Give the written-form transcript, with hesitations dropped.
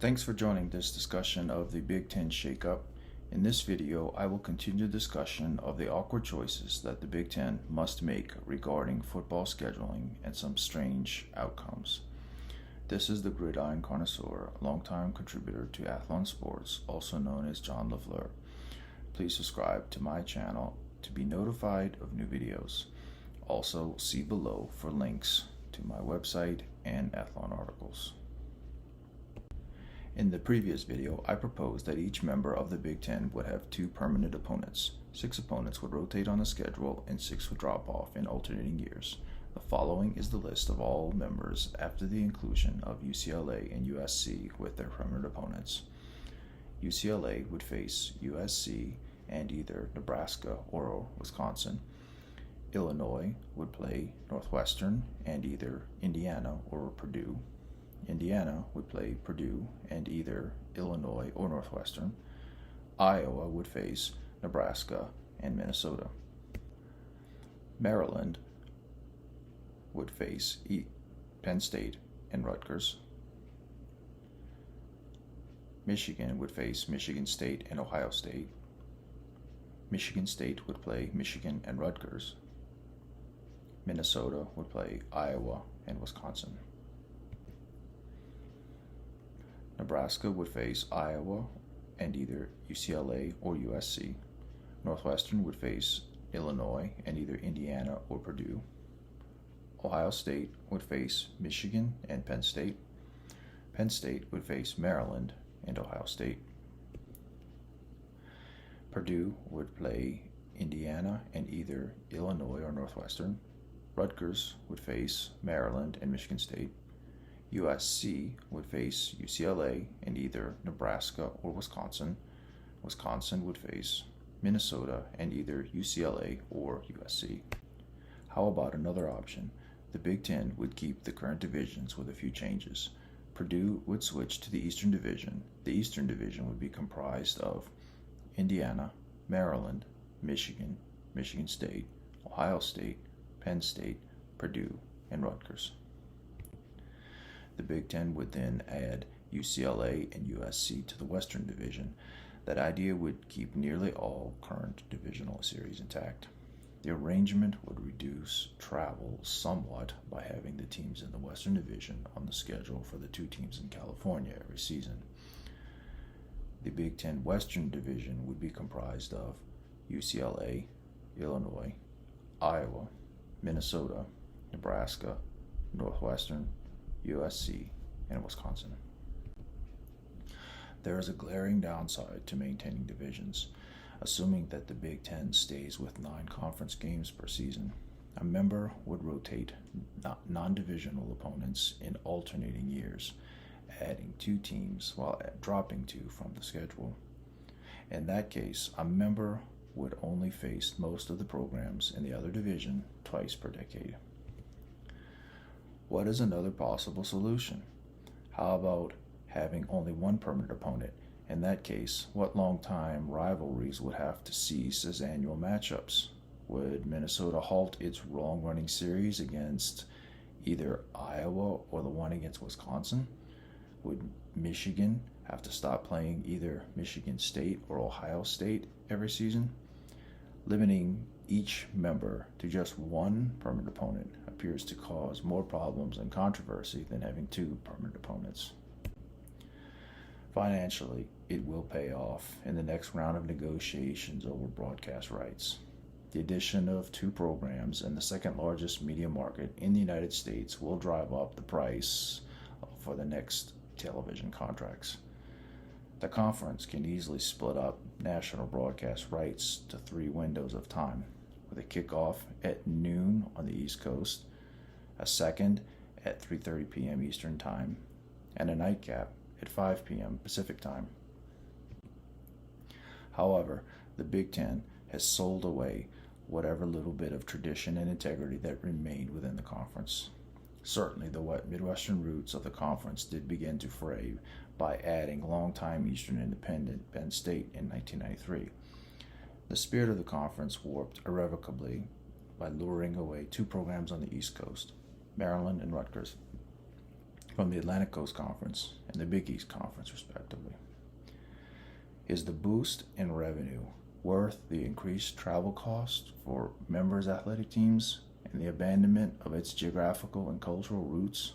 Thanks for joining this discussion of the Big Ten Shakeup. In this video, I will continue the discussion of the awkward choices that the Big Ten must make regarding football scheduling and some strange outcomes. This is the Gridiron-Connoisseur, longtime contributor to Athlon Sports, also known as John LaFleur. Please subscribe to my channel to be notified of new videos. Also, see below for links to my website and Athlon articles. In the previous video, I proposed that each member of the Big Ten would have 2 permanent opponents. 6 opponents would rotate on the schedule and 6 would drop off in alternating years. The following is the list of all members after the inclusion of UCLA and USC with their permanent opponents. UCLA would face USC and either Nebraska or Wisconsin. Illinois would play Northwestern and either Indiana or Purdue. Indiana would play Purdue and either Illinois or Northwestern. Iowa would face Nebraska and Minnesota. Maryland would face Penn State and Rutgers. Michigan would face Michigan State and Ohio State. Michigan State would play Michigan and Rutgers. Minnesota would play Iowa and Wisconsin. Nebraska would face Iowa and either UCLA or USC. Northwestern would face Illinois and either Indiana or Purdue. Ohio State would face Michigan and Penn State. Penn State would face Maryland and Ohio State. Purdue would play Indiana and either Illinois or Northwestern. Rutgers would face Maryland and Michigan State. USC would face UCLA and either Nebraska or Wisconsin. Wisconsin would face Minnesota and either UCLA or USC. How about another option? The Big Ten would keep the current divisions with a few changes. Purdue would switch to the Eastern Division. The Eastern Division would be comprised of Indiana, Maryland, Michigan, Michigan State, Ohio State, Penn State, Purdue, and Rutgers. The Big Ten would then add UCLA and USC to the Western Division. That idea would keep nearly all current divisional series intact. The arrangement would reduce travel somewhat by having the teams in the Western Division on the schedule for the 2 teams in California every season. The Big Ten Western Division would be comprised of UCLA, Illinois, Iowa, Minnesota, Nebraska, Northwestern, USC, and Wisconsin. There is a glaring downside to maintaining divisions, assuming that the Big Ten stays with 9 conference games per season. A member would rotate non-divisional opponents in alternating years, adding 2 teams while dropping 2 from the schedule. In that case, a member would only face most of the programs in the other division twice per decade. What is another possible solution? How about having only 1 permanent opponent? In that case, what long-time rivalries would have to cease as annual matchups? Would Minnesota halt its long-running series against either Iowa or the one against Wisconsin? Would Michigan have to stop playing either Michigan State or Ohio State every season? Limiting each member to just 1 permanent opponent appears to cause more problems and controversy than having 2 permanent opponents. Financially, it will pay off in the next round of negotiations over broadcast rights. The addition of 2 programs in the second largest media market in the United States will drive up the price for the next television contracts. The conference can easily split up national broadcast rights to 3 windows of time, with a kickoff at noon on the East Coast, a second at 3:30 p.m. Eastern Time, and a nightcap at 5 p.m. Pacific Time. However, the Big Ten has sold away whatever little bit of tradition and integrity that remained within the conference. Certainly, the Midwestern roots of the conference did begin to fray by adding longtime Eastern independent Penn State in 1993. The spirit of the conference warped irrevocably by luring away 2 programs on the East Coast, Maryland and Rutgers. from the Atlantic Coast Conference and the Big East Conference, respectively. Is the boost in revenue worth the increased travel cost for members' athletic teams and the abandonment of its geographical and cultural roots